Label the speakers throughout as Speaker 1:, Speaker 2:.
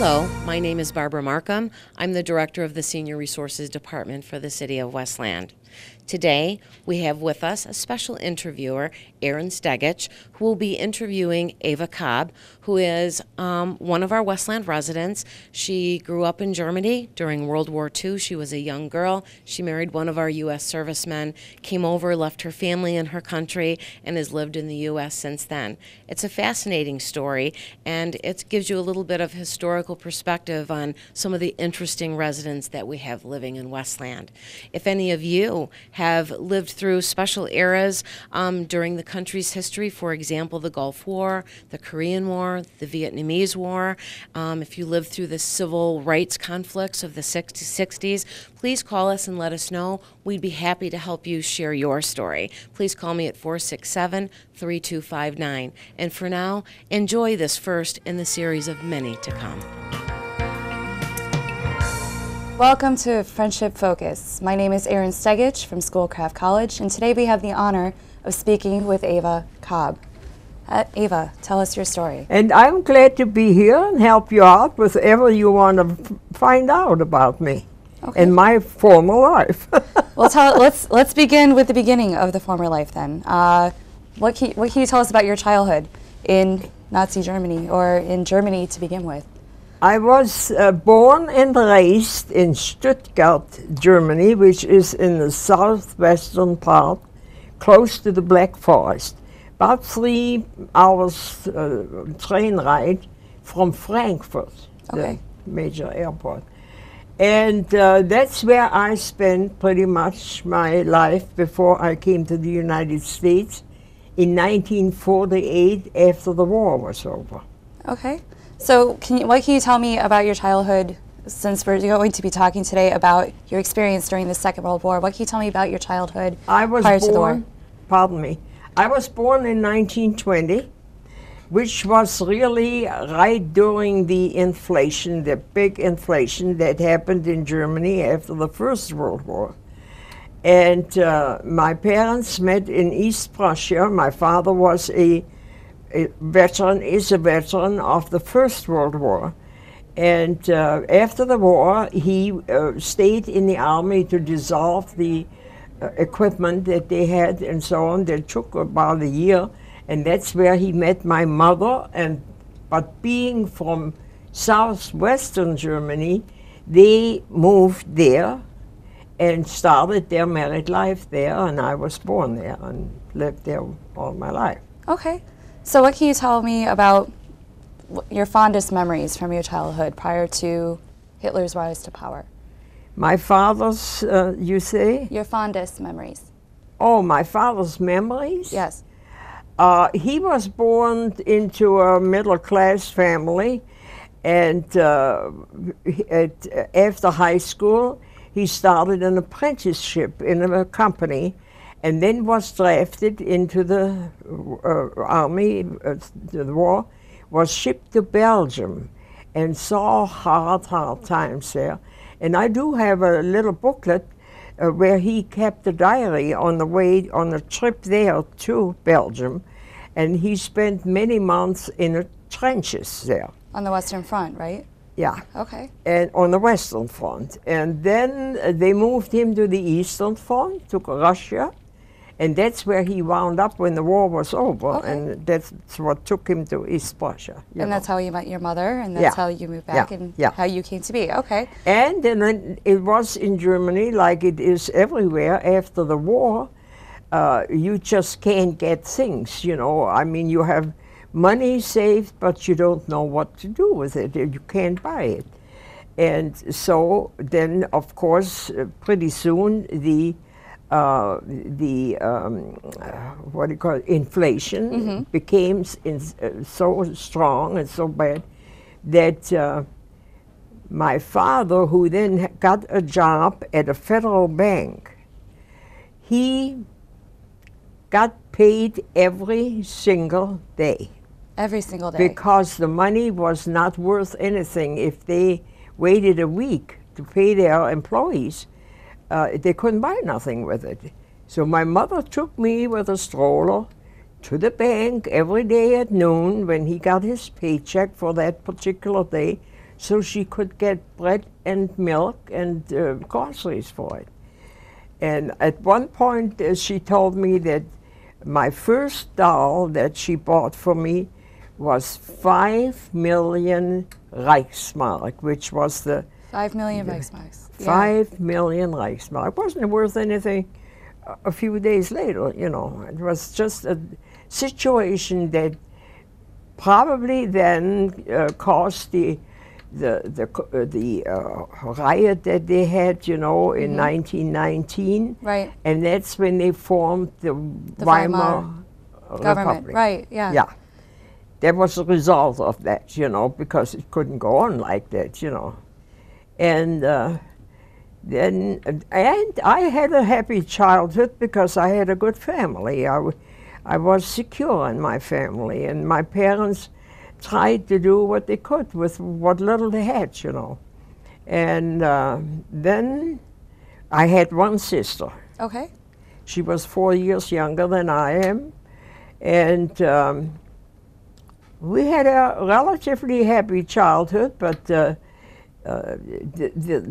Speaker 1: Hello, my name is Barbara Markham. I'm the Director of the Senior Resources Department for the City of Westland. Today, we have with us a special interviewer, Errin Stegich, who will be interviewing Eva Cobb, who is one of our Westland residents. She grew up in Germany during World War II. She was a young girl. She married one of our U.S. servicemen, came over, left her family in her country, and has lived in the U.S. since then. It's a fascinating story, and it gives you a little bit of historical perspective on some of the interesting residents that we have living in Westland. If any of you have lived through special eras during the country's history, for example, the Gulf War, the Korean War, the Vietnamese War, if you lived through the civil rights conflicts of the 60s, please call us and let us know. We'd be happy to help you share your story. Please call me at 467-3259. And for now, enjoy this first in the series of many to come.
Speaker 2: Welcome to Friendship Focus. My name is Errin Stegich from Schoolcraft College, and today we have the honor of speaking with Eva Cobb. Eva, tell us your story.
Speaker 3: And I'm glad to be here and help you out with whatever you want to find out about me and my former life.
Speaker 2: Well, let's begin with the beginning of the former life then. What can you tell us about your childhood in Nazi Germany, or in Germany to begin with?
Speaker 3: I was born and raised in Stuttgart, Germany, which is in the southwestern part, close to the Black Forest. About 3 hours train ride from Frankfurt, the major airport. And that's where I spent pretty much my life before I came to the United States in 1948, after the war was over.
Speaker 2: Okay. So what can you tell me about your childhood, since we're going to be talking today about your experience during the Second World War? What can you tell me about your childhood prior to the war?
Speaker 3: Pardon me. I was born in 1920, which was really right during the inflation, the big inflation that happened in Germany after the First World War. And my parents met in East Prussia. My father was a veteran of the First World War. And after the war, he stayed in the army to dissolve the equipment that they had and so on. That took about a year, and that's where he met my mother. But being from southwestern Germany, they moved there and started their married life there, and I was born there and lived there all my life.
Speaker 2: Okay. So what can you tell me about your fondest memories from your childhood prior to Hitler's rise to power?
Speaker 3: My father's, you say?
Speaker 2: Your fondest memories.
Speaker 3: Oh, my father's memories?
Speaker 2: Yes.
Speaker 3: He was born into a middle-class family, and after high school, he started an apprenticeship in a company, and then was drafted into the army, the war, was shipped to Belgium, and saw hard times there. And I do have a little booklet where he kept a diary on the way, on a trip there to Belgium, and he spent many months in the trenches there.
Speaker 2: On the Western Front, right?
Speaker 3: Yeah.
Speaker 2: Okay.
Speaker 3: And on the Western Front. And then they moved him to the Eastern Front, to Russia, and that's where he wound up when the war was over, and that's what took him to East Prussia.
Speaker 2: And that's how you met your mother, and that's how you moved back, and how you came to be. Okay.
Speaker 3: And then it was in Germany, like it is everywhere after the war, you just can't get things, you know. I mean, you have money saved, but you don't know what to do with it. You can't buy it. And so then, of course, pretty soon what do you call it, inflation became so strong and so bad that my father, who then got a job at a federal bank, he got paid every single day.
Speaker 2: Every single day?
Speaker 3: Because the money was not worth anything. If they waited a week to pay their employees, they couldn't buy nothing with it. So my mother took me with a stroller to the bank every day at noon when he got his paycheck for that particular day so she could get bread and milk and groceries for it. And at one point, she told me that my first doll that she bought for me was 5 million Reichsmark, which was the
Speaker 2: 5 million Reichsmarks.
Speaker 3: 5 million Reichsmark. It wasn't worth anything a few days later, you know. It was just a situation that probably then caused the riot that they had, you know, in 1919.
Speaker 2: Right.
Speaker 3: And that's when they formed the Weimar
Speaker 2: government.
Speaker 3: Republic.
Speaker 2: Right, yeah.
Speaker 3: Yeah. That was the result of that, you know, because it couldn't go on like that, you know. And then I had a happy childhood because I had a good family. I was secure in my family, and my parents tried to do what they could with what little they had, you know. And then I had one sister.
Speaker 2: Okay.
Speaker 3: She was 4 years younger than I am, and we had a relatively happy childhood, but the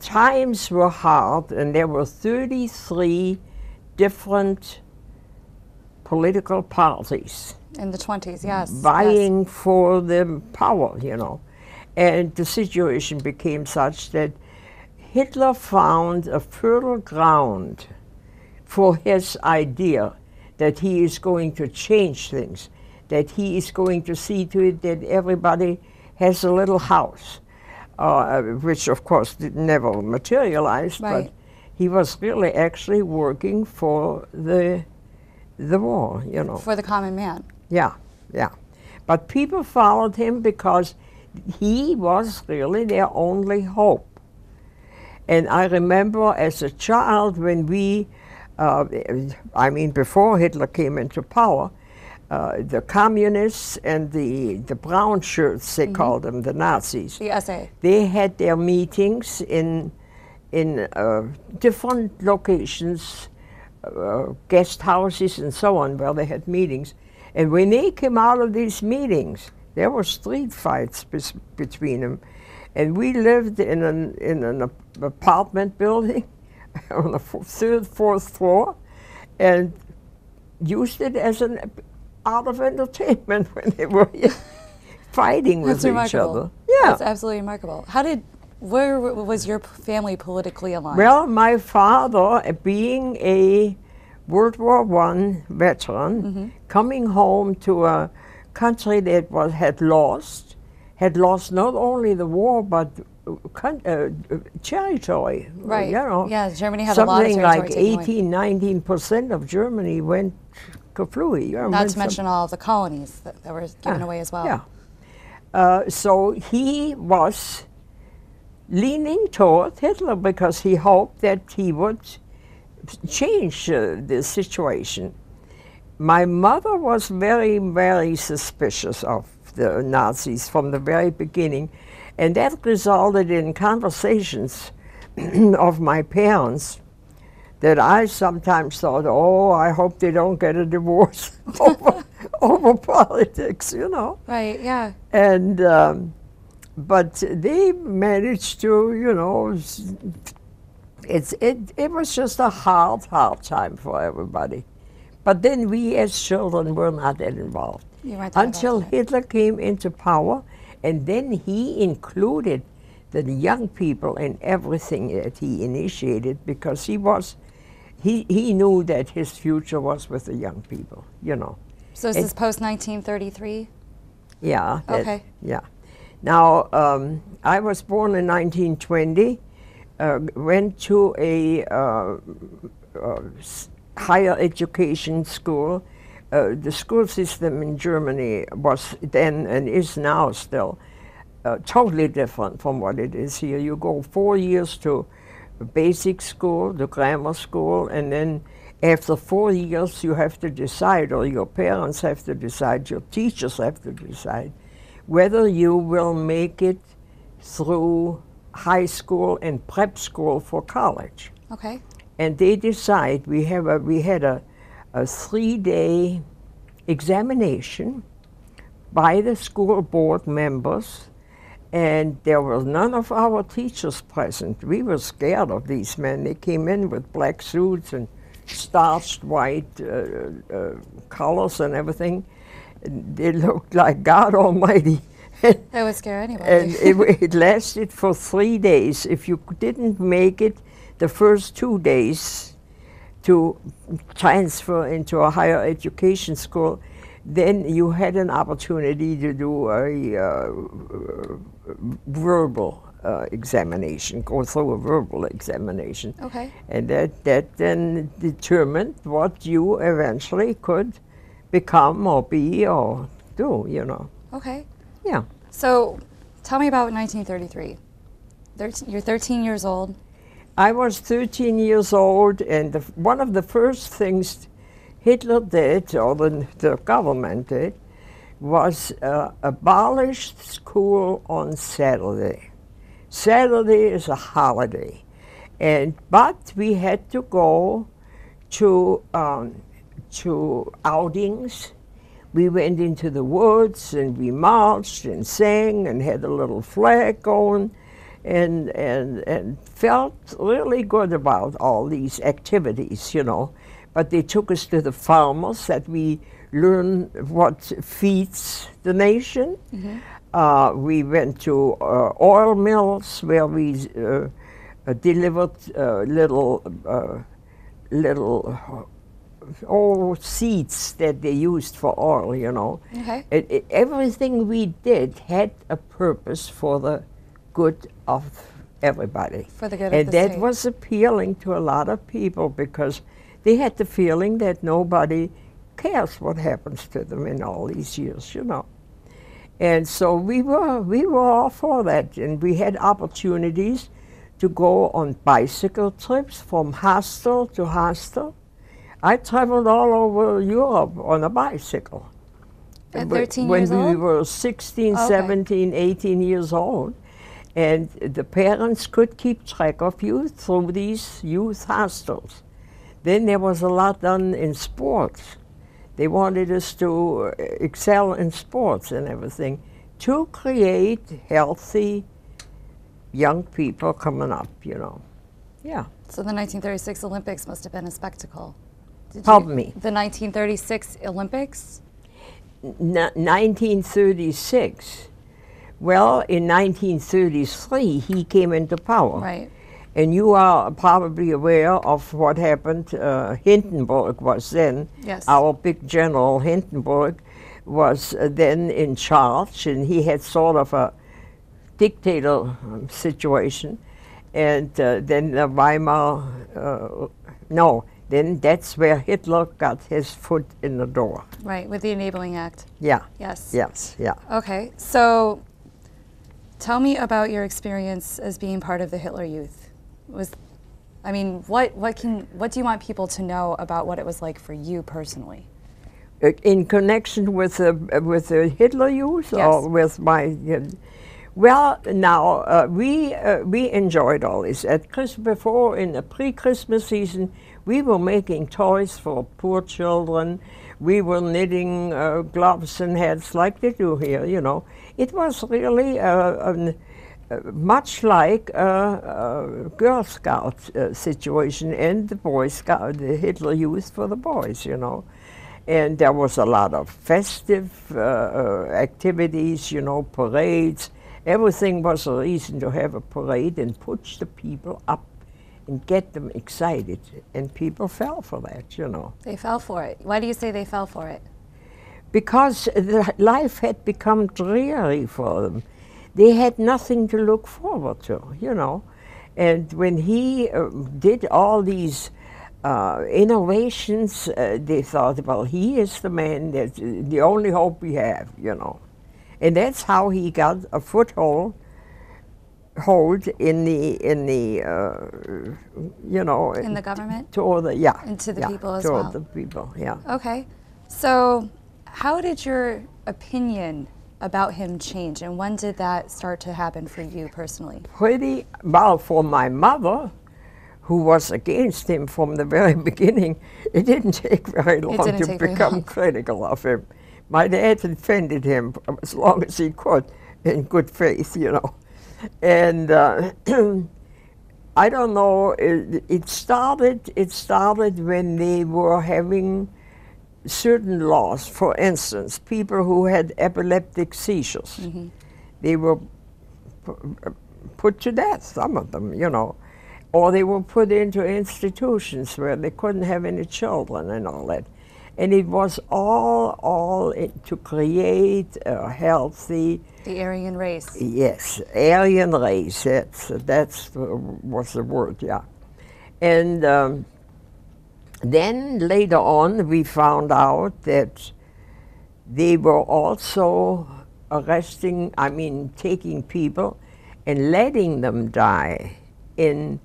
Speaker 3: times were hard, and there were 33 different political parties.
Speaker 2: In the 20s, yes.
Speaker 3: Vying for the power, you know. And the situation became such that Hitler found a fertile ground for his idea that he is going to change things, that he is going to see to it that everybody has a little house, which of course never materialized,
Speaker 2: right.
Speaker 3: But he was really actually working for the war, you know.
Speaker 2: For the common man.
Speaker 3: Yeah, yeah. But people followed him because he was really their only hope. And I remember as a child when we, I mean before Hitler came into power, the communists and the brown shirts, they called them, the Nazis.
Speaker 2: The SA.
Speaker 3: They had their meetings in different locations, guest houses and so on, where they had meetings. And when they came out of these meetings, there were street fights between them. And we lived in an apartment building on the third, fourth floor, and used it as an art of entertainment when they were fighting with
Speaker 2: That's remarkable.
Speaker 3: each other. Yeah.
Speaker 2: That's absolutely remarkable. Where was your family politically aligned?
Speaker 3: Well, my father, being a World War I veteran, coming home to a country that had lost not only the war but territory.
Speaker 2: Right.
Speaker 3: You know,
Speaker 2: yeah, Germany had a lot of
Speaker 3: something
Speaker 2: territory
Speaker 3: like
Speaker 2: taken away.
Speaker 3: 18-19% of Germany went kaflooey.
Speaker 2: Not to mention all of the colonies that were given away as well.
Speaker 3: Yeah. So he was leaning toward Hitler because he hoped that he would change the situation. My mother was very, very suspicious of the Nazis from the very beginning, and that resulted in conversations of my parents that I sometimes thought, oh, I hope they don't get a divorce over politics, you know.
Speaker 2: Right, yeah.
Speaker 3: And but they managed to, you know, it was just a hard time for everybody. But then we as children were not that involved.
Speaker 2: You weren't that
Speaker 3: until
Speaker 2: involved.
Speaker 3: Hitler came into power, and then he included the young people in everything that he initiated, because he knew that his future was with the young people, you know.
Speaker 2: So is this post-1933?
Speaker 3: Yeah.
Speaker 2: Okay.
Speaker 3: Yeah. Now, I was born in 1920, went to a higher education school. The school system in Germany was then and is now still totally different from what it is here. You go 4 years to basic school, the grammar school, and then after 4 years you have to decide, or your parents have to decide, your teachers have to decide, whether you will make it through high school and prep school for college.
Speaker 2: Okay.
Speaker 3: And they decide. We had a 3-day examination by the school board members, And there was none of our teachers present. We were scared of these men. They came in with black suits and starched white collars and everything. They looked like God Almighty.
Speaker 2: That would scare anybody.
Speaker 3: And it lasted for 3 days. If you didn't make it the first 2 days to transfer into a higher education school, then you had an opportunity to do a verbal examination, go through a verbal examination.
Speaker 2: Okay.
Speaker 3: And that then determined what you eventually could become or be or do, you know.
Speaker 2: Okay.
Speaker 3: Yeah.
Speaker 2: So tell me about 1933. You're 13 years old.
Speaker 3: I was 13 years old, and one of the first things Hitler did, or the government did, was abolish school on Saturday. Saturday is a holiday, but we had to go to outings. We went into the woods and we marched and sang and had a little flag going, and felt really good about all these activities, you know. But they took us to the farmers that we learn what feeds the nation. Mm-hmm. We went to oil mills where we delivered little seeds that they used for oil, you know.
Speaker 2: Okay.
Speaker 3: Everything we did had a purpose for the good of everybody.
Speaker 2: For the good of the state.
Speaker 3: And that was appealing to a lot of people because they had the feeling that nobody cares what happens to them in all these years, you know. And so we were all for that, and we had opportunities to go on bicycle trips from hostel to hostel. I traveled all over Europe on a bicycle.
Speaker 2: At 13 years old?
Speaker 3: When we were 16,
Speaker 2: Okay.
Speaker 3: 17, 18 years old. And the parents could keep track of you through these youth hostels. Then there was a lot done in sports. They wanted us to excel in sports and everything to create healthy young people coming up, you know. Yeah.
Speaker 2: So the 1936 Olympics must have been a spectacle.
Speaker 3: Pardon me?
Speaker 2: The 1936 Olympics?
Speaker 3: 1936. Well, in 1933, he came into power.
Speaker 2: Right.
Speaker 3: And you are probably aware of what happened. Hindenburg was then,
Speaker 2: Yes.
Speaker 3: our big general Hindenburg was then in charge, and he had sort of a dictator situation. And then the Weimar, then that's where Hitler got his foot in the door.
Speaker 2: Right, with the Enabling Act.
Speaker 3: Yeah.
Speaker 2: Yes.
Speaker 3: Yes, yeah.
Speaker 2: Okay, so tell me about your experience as being part of the Hitler Youth. What do you want people to know about what it was like for you personally?
Speaker 3: In connection with the Hitler Youth,
Speaker 2: Yes.
Speaker 3: or with my? Well, now we enjoyed all this. At before in the pre-Christmas season, we were making toys for poor children. We were knitting gloves and hats like they do here. You know, it was really much like a Girl Scout situation and the Boy Scout, the Hitler Youth for the boys, you know. And there was a lot of festive activities, you know, parades. Everything was a reason to have a parade and push the people up and get them excited. And people fell for that, you know.
Speaker 2: They fell for it. Why do you say they fell for it?
Speaker 3: Because life had become dreary for them. They had nothing to look forward to, you know. And when he did all these innovations, they thought, well, he is the man, that's the only hope we have, you know. And that's how he got a foothold in the you know.
Speaker 2: In the government?
Speaker 3: Toward the,
Speaker 2: And to the
Speaker 3: yeah,
Speaker 2: people as
Speaker 3: toward
Speaker 2: well?
Speaker 3: the people, yeah.
Speaker 2: Okay, so how did your opinion about him change, and when did that start to happen for you personally?
Speaker 3: Pretty well for my mother, who was against him from the very beginning. It didn't take very long to become critical of him. My dad defended him as long as he could, in good faith, you know. And I don't know, it started when they were having certain laws. For instance, people who had epileptic seizures, they were put to death, some of them, you know, or they were put into institutions where they couldn't have any children and all that. And it was all to create a healthy...
Speaker 2: The Aryan race.
Speaker 3: Yes, Aryan race, was the word, yeah. And then later on we found out that they were also taking people and letting them die in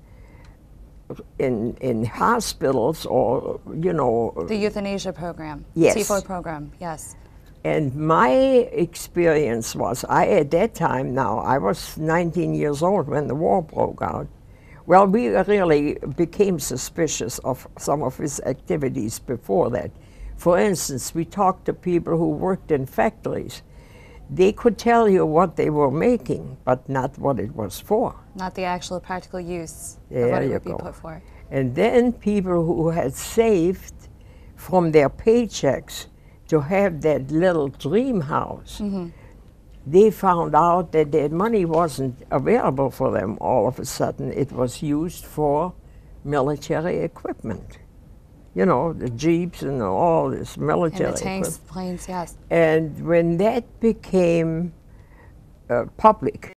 Speaker 3: hospitals, or, you know...
Speaker 2: The euthanasia program.
Speaker 3: Yes.
Speaker 2: T4 program, yes.
Speaker 3: And my experience was, at that time now, I was 19 years old when the war broke out. Well, we really became suspicious of some of his activities before that. For instance, we talked to people who worked in factories. They could tell you what they were making, but not what it was for.
Speaker 2: Not the actual practical use
Speaker 3: There
Speaker 2: of what it
Speaker 3: you
Speaker 2: would be
Speaker 3: go.
Speaker 2: put for.
Speaker 3: And then people who had saved from their paychecks to have that little dream house, they found out that their money wasn't available for them all of a sudden. It was used for military equipment. You know, the jeeps and all this military
Speaker 2: And the tanks,
Speaker 3: equipment.
Speaker 2: planes, yes.
Speaker 3: And when that became public,